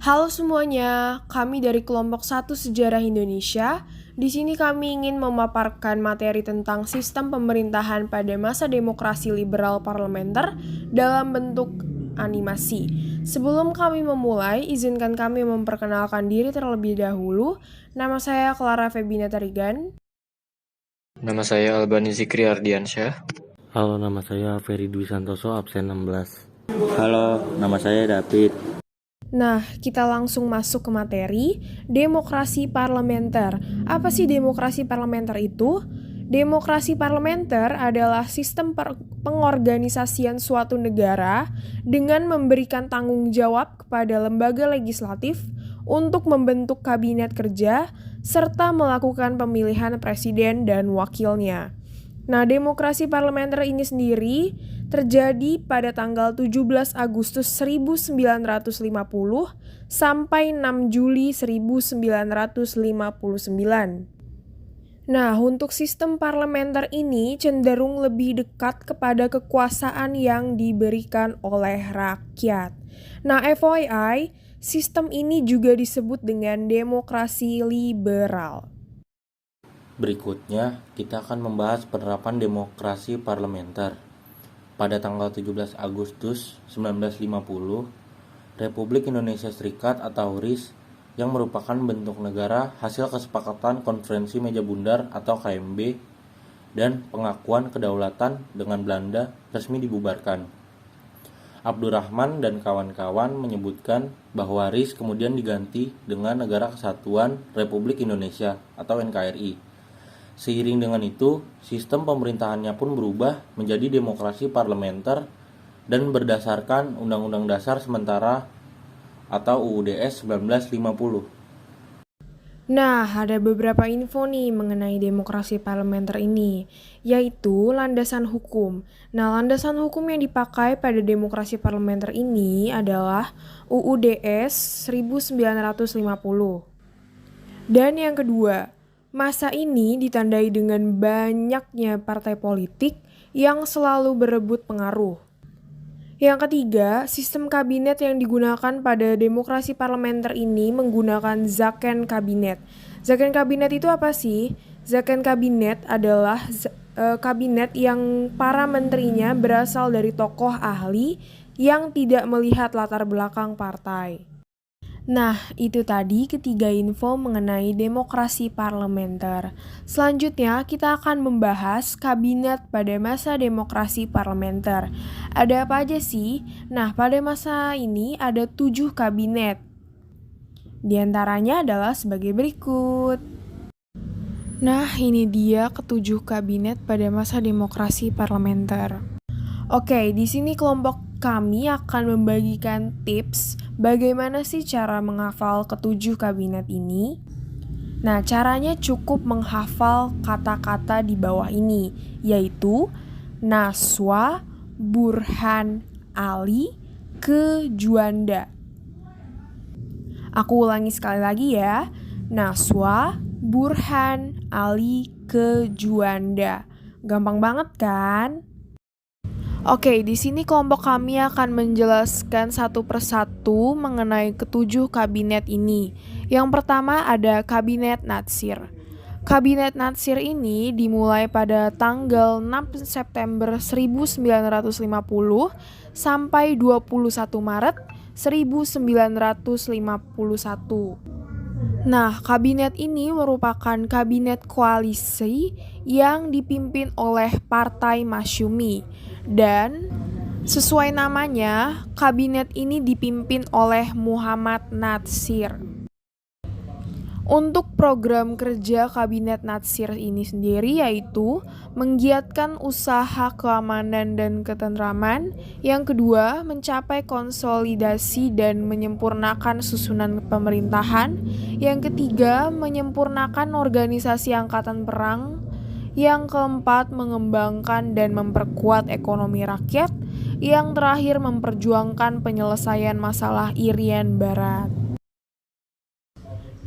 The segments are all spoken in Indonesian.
Halo semuanya, kami dari kelompok 1 Sejarah Indonesia. Di sini kami ingin memaparkan materi tentang sistem pemerintahan pada masa demokrasi liberal parlementer dalam bentuk animasi. Sebelum kami memulai, izinkan kami memperkenalkan diri terlebih dahulu. Nama saya Clara Febina Tarigan. Nama saya Albani Zikri Ardiansyah. Halo, nama saya Ferry Dwi Santoso, absen 16. Halo, nama saya David. Nah, kita langsung masuk ke materi, demokrasi parlementer. Apa sih demokrasi parlementer itu? Demokrasi parlementer adalah sistem pengorganisasian suatu negara dengan memberikan tanggung jawab kepada lembaga legislatif untuk membentuk kabinet kerja serta melakukan pemilihan presiden dan wakilnya. Nah, demokrasi parlementer ini sendiri terjadi pada tanggal 17 Agustus 1950 sampai 6 Juli 1959. Nah, untuk sistem parlementer ini cenderung lebih dekat kepada kekuasaan yang diberikan oleh rakyat. Nah, FYI, sistem ini juga disebut dengan demokrasi liberal. Berikutnya, kita akan membahas penerapan demokrasi parlementer. Pada tanggal 17 Agustus 1950, Republik Indonesia Serikat atau RIS yang merupakan bentuk negara hasil kesepakatan Konferensi Meja Bundar atau KMB dan pengakuan kedaulatan dengan Belanda resmi dibubarkan. Abdurrahman dan kawan-kawan menyebutkan bahwa RIS kemudian diganti dengan Negara Kesatuan Republik Indonesia atau NKRI. Seiring dengan itu, sistem pemerintahannya pun berubah menjadi demokrasi parlementer dan berdasarkan Undang-Undang Dasar Sementara atau UUDS 1950. Nah, ada beberapa info nih mengenai demokrasi parlementer ini, yaitu landasan hukum. Nah, landasan hukum yang dipakai pada demokrasi parlementer ini adalah UUDS 1950. Dan yang kedua, masa ini ditandai dengan banyaknya partai politik yang selalu berebut pengaruh. Yang ketiga, sistem kabinet yang digunakan pada demokrasi parlementer ini menggunakan Zakon Kabinet. Zakon Kabinet itu apa sih? Zakon Kabinet adalah kabinet yang para menterinya berasal dari tokoh ahli yang tidak melihat latar belakang partai. Nah, itu tadi ketiga info mengenai demokrasi parlementer. Selanjutnya, kita akan membahas kabinet pada masa demokrasi parlementer. Ada apa aja sih? Nah, pada masa ini ada 7 kabinet. Di antaranya adalah sebagai berikut. Nah, ini dia ketujuh kabinet pada masa demokrasi parlementer. Oke, di sini kelompok kami akan membagikan tips bagaimana sih cara menghafal ketujuh kabinet ini. Nah, caranya cukup menghafal kata-kata di bawah ini, yaitu Naswa, Burhan, Ali, Juanda. Aku ulangi sekali lagi ya. Naswa, Burhan, Ali, Juanda. Gampang banget kan? Oke, di sini kelompok kami akan menjelaskan satu persatu mengenai ketujuh kabinet ini. Yang pertama ada Kabinet Natsir. Kabinet Natsir ini dimulai pada tanggal 6 September 1950 sampai 21 Maret 1951. Nah, kabinet ini merupakan kabinet koalisi yang dipimpin oleh Partai Masyumi. Dan sesuai namanya, kabinet ini dipimpin oleh Muhammad Natsir. Untuk program kerja Kabinet Natsir ini sendiri yaitu menggiatkan usaha keamanan dan ketentraman. Yang kedua, mencapai konsolidasi dan menyempurnakan susunan pemerintahan. Yang ketiga, menyempurnakan organisasi angkatan perang. Yang keempat, mengembangkan dan memperkuat ekonomi rakyat. Yang terakhir, memperjuangkan penyelesaian masalah Irian Barat.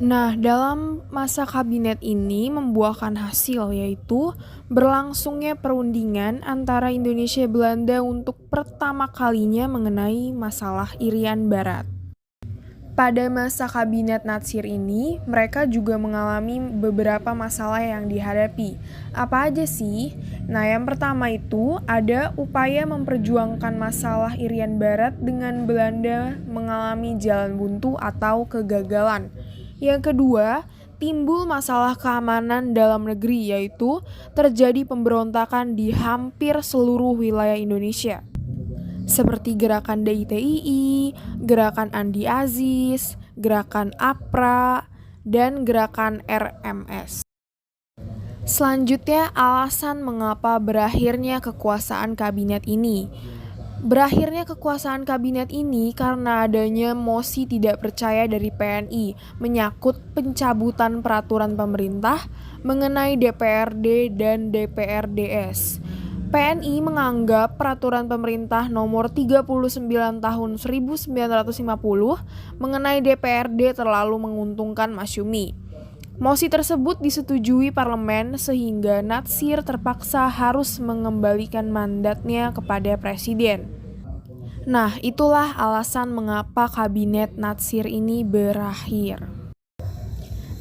Nah, dalam masa kabinet ini membuahkan hasil, yaitu berlangsungnya perundingan antara Indonesia Belanda untuk pertama kalinya mengenai masalah Irian Barat. Pada masa Kabinet Natsir ini, mereka juga mengalami beberapa masalah yang dihadapi. Apa aja sih? Nah, yang pertama itu ada upaya memperjuangkan masalah Irian Barat dengan Belanda mengalami jalan buntu atau kegagalan. Yang kedua, timbul masalah keamanan dalam negeri, yaitu terjadi pemberontakan di hampir seluruh wilayah Indonesia, seperti gerakan DITII, gerakan Andi Aziz, gerakan APRA, dan gerakan RMS. Selanjutnya, alasan mengapa berakhirnya kekuasaan kabinet ini. Berakhirnya kekuasaan kabinet ini karena adanya mosi tidak percaya dari PNI menyangkut pencabutan peraturan pemerintah mengenai DPRD dan DPRDS. PNI menganggap peraturan pemerintah nomor 39 tahun 1950 mengenai DPRD terlalu menguntungkan Masyumi. Mosi tersebut disetujui parlemen sehingga Natsir terpaksa harus mengembalikan mandatnya kepada presiden. Nah, itulah alasan mengapa kabinet Natsir ini berakhir.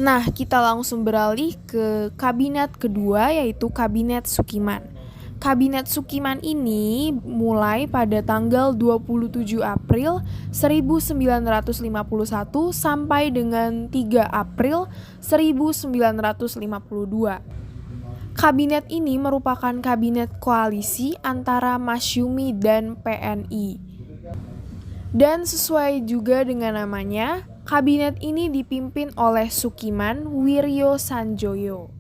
Nah, kita langsung beralih ke kabinet kedua, yaitu kabinet Sukiman. Kabinet Sukiman ini mulai pada tanggal 27 April 1951 sampai dengan 3 April 1952. Kabinet ini merupakan kabinet koalisi antara Masyumi dan PNI. Dan sesuai juga dengan namanya, kabinet ini dipimpin oleh Sukiman Wiryo Sanjoyo.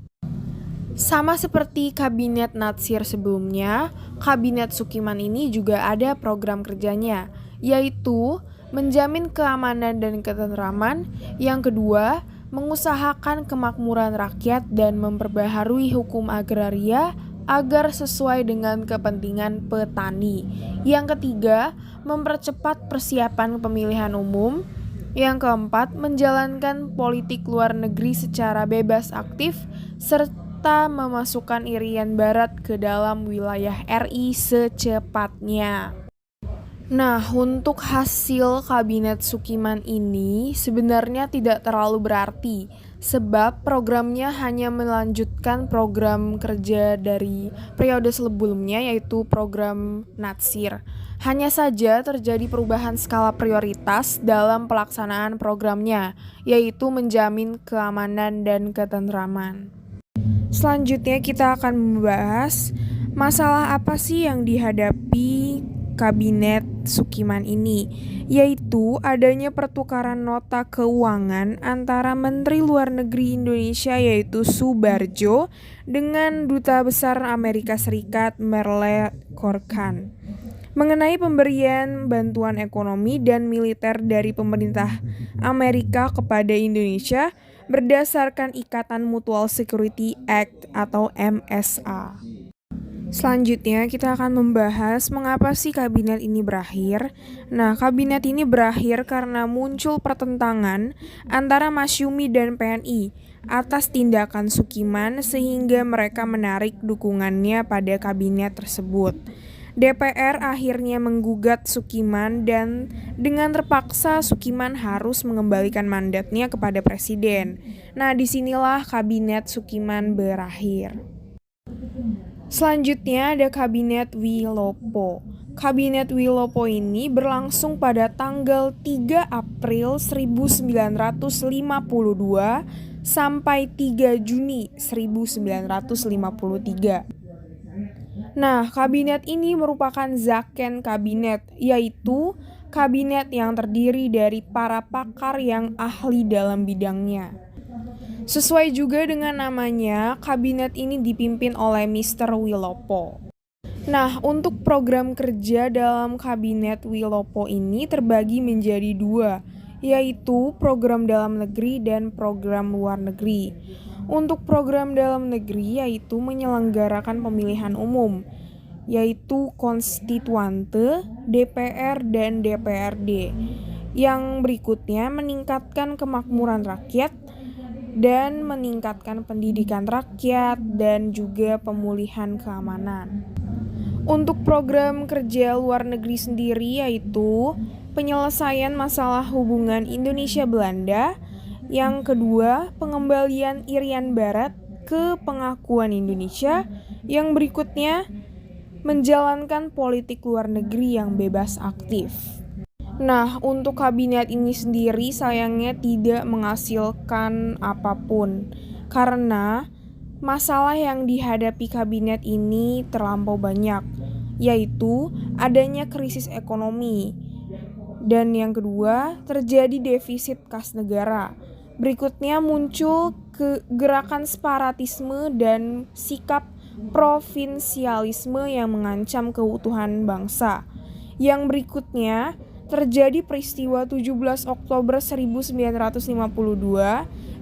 Sama seperti kabinet Natsir sebelumnya, kabinet Sukiman ini juga ada program kerjanya, yaitu menjamin keamanan dan ketentraman. Yang kedua, mengusahakan kemakmuran rakyat dan memperbaharui hukum agraria agar sesuai dengan kepentingan petani. Yang ketiga, mempercepat persiapan pemilihan umum. Yang keempat, menjalankan politik luar negeri secara bebas aktif, serta memasukkan Irian Barat ke dalam wilayah RI secepatnya. Nah, untuk hasil kabinet Sukiman ini sebenarnya tidak terlalu berarti, sebab programnya hanya melanjutkan program kerja dari periode sebelumnya, yaitu program Natsir. Hanya saja terjadi perubahan skala prioritas dalam pelaksanaan programnya, yaitu menjamin keamanan dan ketentraman. Selanjutnya kita akan membahas masalah apa sih yang dihadapi kabinet Sukiman ini, yaitu adanya pertukaran nota keuangan antara Menteri Luar Negeri Indonesia yaitu Subarjo dengan Duta Besar Amerika Serikat Merle Corcoran mengenai pemberian bantuan ekonomi dan militer dari pemerintah Amerika kepada Indonesia berdasarkan Ikatan Mutual Security Act atau MSA. Selanjutnya kita akan membahas mengapa sih kabinet ini berakhir. Nah, kabinet ini berakhir karena muncul pertentangan antara Masyumi dan PNI atas tindakan Sukiman sehingga mereka menarik dukungannya pada kabinet tersebut. DPR akhirnya menggugat Sukiman dan dengan terpaksa Sukiman harus mengembalikan mandatnya kepada presiden. Nah, disinilah kabinet Sukiman berakhir. Selanjutnya ada kabinet Wilopo. Kabinet Wilopo ini berlangsung pada tanggal 3 April 1952 sampai 3 Juni 1953. Nah, kabinet ini merupakan Zaken kabinet, yaitu kabinet yang terdiri dari para pakar yang ahli dalam bidangnya. Sesuai juga dengan namanya, kabinet ini dipimpin oleh Mr. Wilopo. Nah, untuk program kerja dalam kabinet Wilopo ini terbagi menjadi dua, yaitu program dalam negeri dan program luar negeri. Untuk program dalam negeri yaitu menyelenggarakan pemilihan umum, yaitu konstituante, DPR, dan DPRD. Yang berikutnya meningkatkan kemakmuran rakyat dan meningkatkan pendidikan rakyat dan juga pemulihan keamanan. Untuk program kerja luar negeri sendiri yaitu penyelesaian masalah hubungan Indonesia-Belanda. Yang kedua, pengembalian Irian Barat ke pengakuan Indonesia. Yang berikutnya, menjalankan politik luar negeri yang bebas aktif. Nah, untuk kabinet ini sendiri sayangnya tidak menghasilkan apapun karena masalah yang dihadapi kabinet ini terlampau banyak, yaitu adanya krisis ekonomi. Dan yang kedua, terjadi defisit kas negara. Berikutnya muncul gerakan separatisme dan sikap provinsialisme yang mengancam keutuhan bangsa. Yang berikutnya, terjadi peristiwa 17 Oktober 1952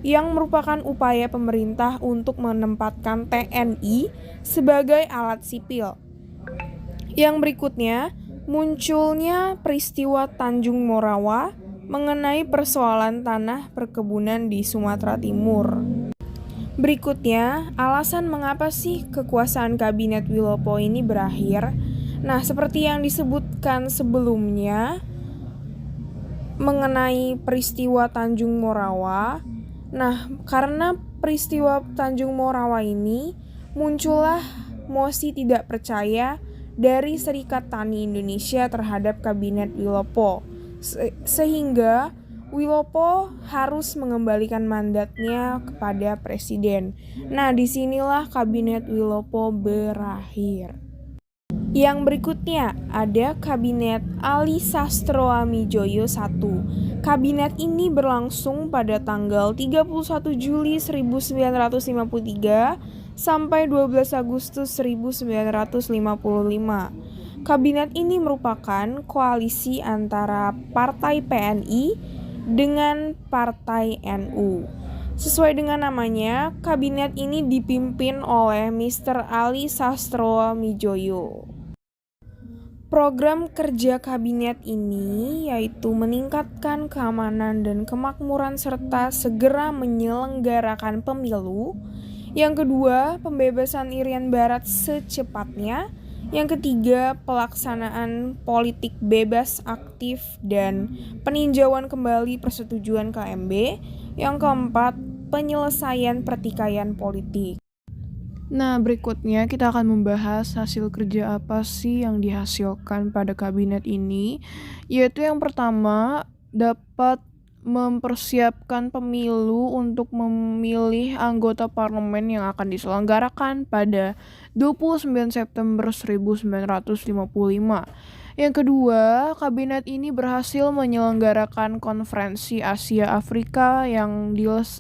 yang merupakan upaya pemerintah untuk menempatkan TNI sebagai alat sipil. Yang berikutnya, munculnya peristiwa Tanjung Morawa mengenai persoalan tanah perkebunan di Sumatera Timur. Berikutnya, alasan mengapa sih kekuasaan Kabinet Wilopo ini berakhir? Nah, seperti yang disebutkan sebelumnya mengenai peristiwa Tanjung Morawa. Nah, karena peristiwa Tanjung Morawa ini muncullah mosi tidak percaya dari Serikat Tani Indonesia terhadap Kabinet Wilopo. Sehingga Wilopo harus mengembalikan mandatnya kepada presiden. Nah, disinilah Kabinet Wilopo berakhir. Yang berikutnya ada Kabinet Ali Sastroamidjojo I. Kabinet ini berlangsung pada tanggal 31 Juli 1953 sampai 12 Agustus 1955. Kabinet ini merupakan koalisi antara Partai PNI dengan Partai NU. Sesuai dengan namanya, kabinet ini dipimpin oleh Mr. Ali Sastroamidjojo. Program kerja kabinet ini yaitu meningkatkan keamanan dan kemakmuran serta segera menyelenggarakan pemilu. Yang kedua, pembebasan Irian Barat secepatnya. Yang ketiga, pelaksanaan politik bebas aktif dan peninjauan kembali persetujuan KMB. Yang keempat, penyelesaian pertikaian politik. Nah, berikutnya kita akan membahas hasil kerja apa sih yang dihasilkan pada kabinet ini, yaitu yang pertama, dapat mempersiapkan pemilu untuk memilih anggota parlemen yang akan diselenggarakan pada 29 September 1955. Yang kedua, kabinet ini berhasil menyelenggarakan konferensi Asia Afrika yang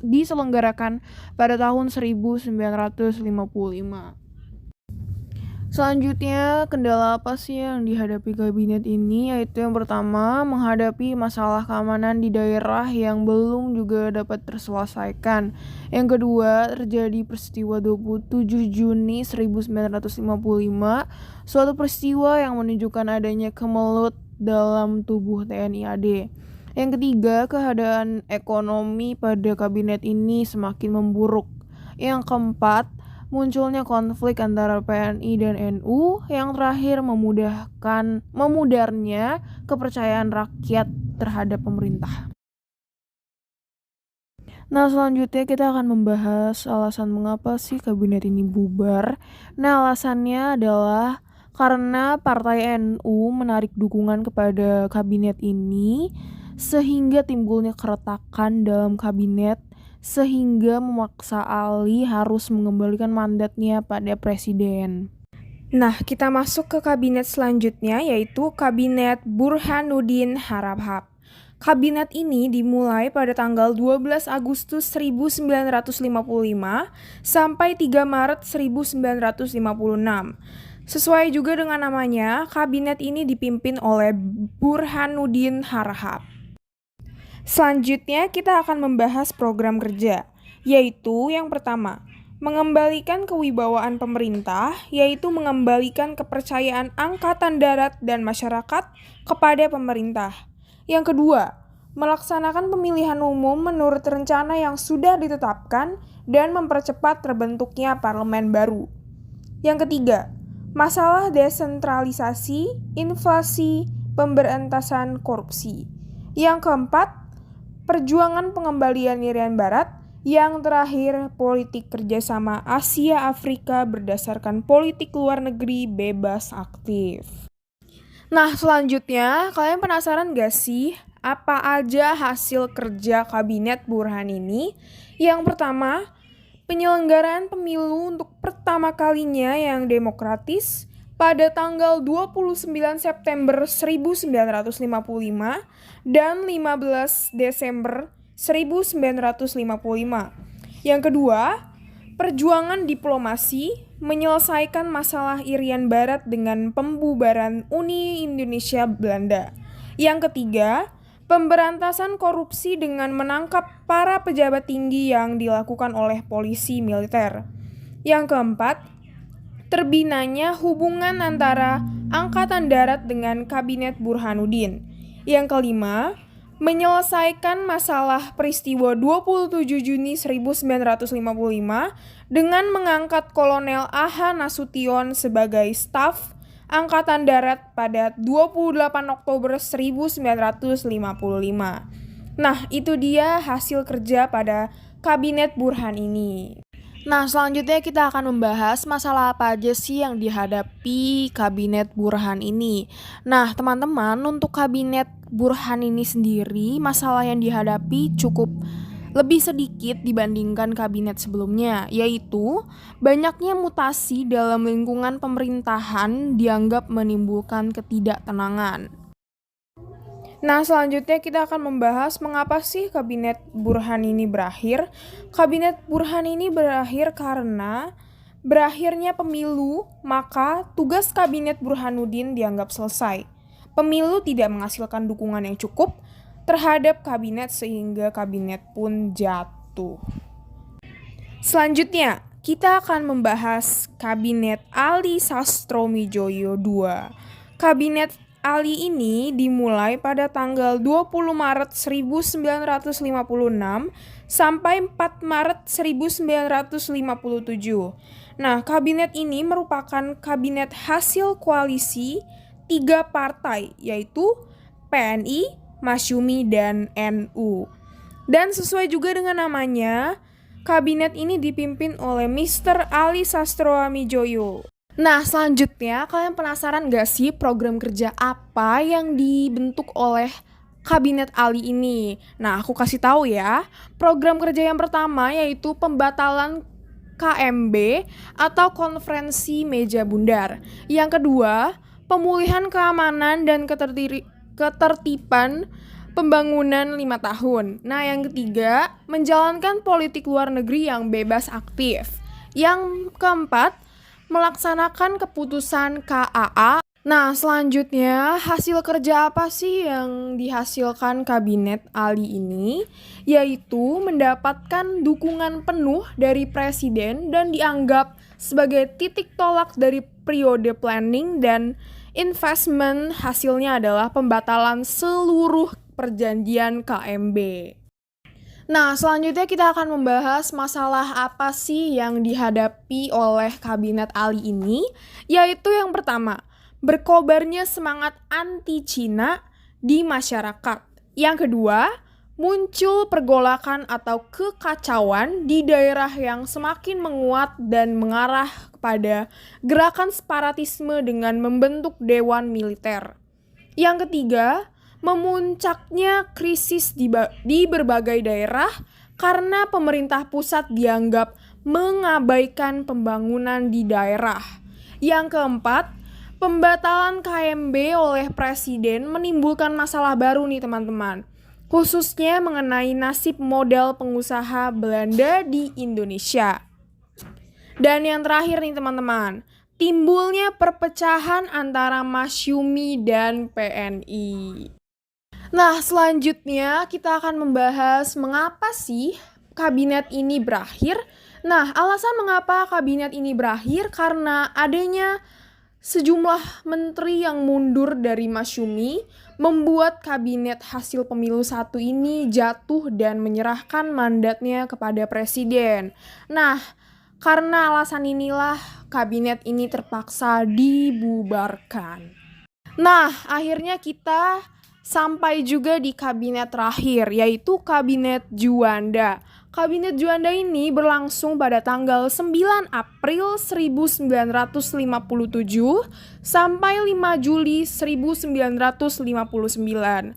diselenggarakan pada tahun 1955. Selanjutnya, kendala apa sih yang dihadapi kabinet ini? Yaitu yang pertama, menghadapi masalah keamanan di daerah yang belum juga dapat terselesaikan. Yang kedua, terjadi peristiwa 27 Juni 1955, suatu peristiwa yang menunjukkan adanya kemelut dalam tubuh TNI AD. Yang ketiga, keadaan ekonomi pada kabinet ini semakin memburuk. Yang keempat, munculnya konflik antara PNI dan NU. Yang terakhir, memudarnya kepercayaan rakyat terhadap pemerintah. Nah, selanjutnya kita akan membahas alasan mengapa sih kabinet ini bubar. Nah, alasannya adalah karena Partai NU menarik dukungan kepada kabinet ini sehingga timbulnya keretakan dalam kabinet, sehingga memaksa Ali harus mengembalikan mandatnya pada presiden. Nah, kita masuk ke kabinet selanjutnya, yaitu Kabinet Burhanuddin Harahap. Kabinet ini dimulai pada tanggal 12 Agustus 1955 sampai 3 Maret 1956. Sesuai juga dengan namanya, kabinet ini dipimpin oleh Burhanuddin Harahap. Selanjutnya kita akan membahas program kerja, yaitu yang pertama, mengembalikan kewibawaan pemerintah, yaitu mengembalikan kepercayaan Angkatan Darat dan masyarakat kepada pemerintah. Yang kedua, melaksanakan pemilihan umum menurut rencana yang sudah ditetapkan dan mempercepat terbentuknya parlemen baru. Yang ketiga, masalah desentralisasi, inflasi, pemberantasan korupsi. Yang keempat, perjuangan pengembalian Irian Barat. Yang terakhir, politik kerjasama Asia-Afrika berdasarkan politik luar negeri bebas aktif. Nah, selanjutnya, kalian penasaran gak sih apa aja hasil kerja Kabinet Burhan ini? Yang pertama, penyelenggaraan pemilu untuk pertama kalinya yang demokratis pada tanggal 29 September 1955 dan 15 Desember 1955. Yang kedua, perjuangan diplomasi menyelesaikan masalah Irian Barat dengan pembubaran Uni Indonesia Belanda. Yang ketiga, pemberantasan korupsi dengan menangkap para pejabat tinggi yang dilakukan oleh polisi militer. Yang keempat, terbinanya hubungan antara Angkatan Darat dengan Kabinet Burhanuddin. Yang kelima, menyelesaikan masalah peristiwa 27 Juni 1955 dengan mengangkat Kolonel A.H. Nasution sebagai staf Angkatan Darat pada 28 Oktober 1955. Nah, itu dia hasil kerja pada Kabinet Burhan ini. Nah, selanjutnya kita akan membahas masalah apa aja sih yang dihadapi Kabinet Burhan ini. Nah, teman-teman, untuk Kabinet Burhan ini sendiri, masalah yang dihadapi cukup lebih sedikit dibandingkan kabinet sebelumnya, yaitu banyaknya mutasi dalam lingkungan pemerintahan dianggap menimbulkan ketidaktenangan. Nah, selanjutnya kita akan membahas mengapa sih Kabinet Burhan ini berakhir. Kabinet Burhan ini berakhir karena berakhirnya pemilu, maka tugas Kabinet Burhanuddin dianggap selesai. Pemilu tidak menghasilkan dukungan yang cukup terhadap kabinet sehingga kabinet pun jatuh. Selanjutnya, kita akan membahas Kabinet Ali Sastromijoyo II. Kabinet Ali ini dimulai pada tanggal 20 Maret 1956 sampai 4 Maret 1957. Nah, kabinet ini merupakan kabinet hasil koalisi 3 partai, yaitu PNI, Masyumi, dan NU. Dan sesuai juga dengan namanya, kabinet ini dipimpin oleh Mr. Ali Sastroamijoyo. Nah, selanjutnya kalian penasaran gak sih program kerja apa yang dibentuk oleh Kabinet Ali ini? Nah, aku kasih tahu ya. Program kerja yang pertama yaitu pembatalan KMB atau konferensi meja bundar. Yang kedua, pemulihan keamanan dan ketertiban pembangunan 5 tahun. Nah, yang ketiga, menjalankan politik luar negeri yang bebas aktif. Yang keempat, melaksanakan keputusan KAA. Nah, selanjutnya hasil kerja apa sih yang dihasilkan Kabinet Ali ini? Yaitu mendapatkan dukungan penuh dari Presiden dan dianggap sebagai titik tolak dari periode planning dan investment. Hasilnya adalah pembatalan seluruh perjanjian KMB. Nah, selanjutnya kita akan membahas masalah apa sih yang dihadapi oleh Kabinet Ali ini, yaitu yang pertama, berkobarnya semangat anti-Cina di masyarakat. Yang kedua, muncul pergolakan atau kekacauan di daerah yang semakin menguat dan mengarah kepada gerakan separatisme dengan membentuk dewan militer. Yang ketiga, memuncaknya krisis di berbagai daerah karena pemerintah pusat dianggap mengabaikan pembangunan di daerah. Yang keempat, pembatalan KMB oleh Presiden menimbulkan masalah baru nih teman-teman, khususnya mengenai nasib modal pengusaha Belanda di Indonesia. Dan yang terakhir nih teman-teman, timbulnya perpecahan antara Masyumi dan PNI. Nah, selanjutnya kita akan membahas mengapa sih kabinet ini berakhir. Nah, alasan mengapa kabinet ini berakhir karena adanya sejumlah menteri yang mundur dari Masyumi membuat kabinet hasil pemilu 1 ini jatuh dan menyerahkan mandatnya kepada Presiden. Nah, karena alasan inilah kabinet ini terpaksa dibubarkan. Nah, akhirnya kita sampai juga di kabinet terakhir, yaitu Kabinet Juanda. Kabinet Juanda ini berlangsung pada tanggal 9 April 1957 sampai 5 Juli 1959.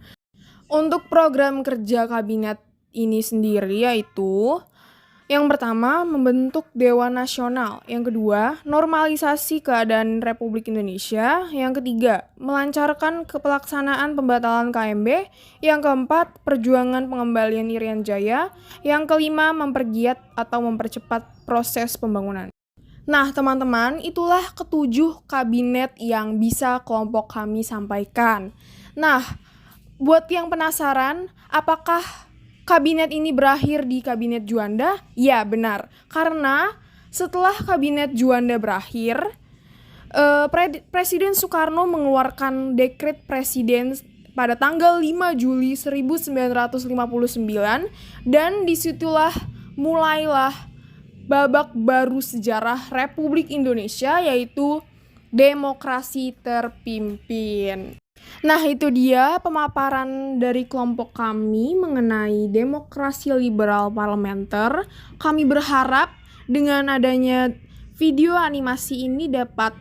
Untuk program kerja kabinet ini sendiri yaitu yang pertama, membentuk Dewan Nasional. Yang kedua, normalisasi keadaan Republik Indonesia. Yang ketiga, melancarkan pelaksanaan pembatalan KMB. Yang keempat, perjuangan pengembalian Irian Jaya. Yang kelima, mempergiat atau mempercepat proses pembangunan. Nah, teman-teman, itulah ketujuh kabinet yang bisa kelompok kami sampaikan. Nah, buat yang penasaran, apakah kabinet ini berakhir di Kabinet Juanda? Ya, benar. Karena setelah Kabinet Juanda berakhir, Presiden Soekarno mengeluarkan dekret presiden pada tanggal 5 Juli 1959 dan disitulah mulailah babak baru sejarah Republik Indonesia, yaitu demokrasi terpimpin. Nah, itu dia pemaparan dari kelompok kami mengenai demokrasi liberal parlementer. Kami berharap dengan adanya video animasi ini dapat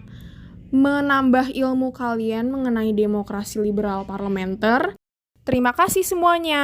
menambah ilmu kalian mengenai demokrasi liberal parlementer. Terima kasih semuanya.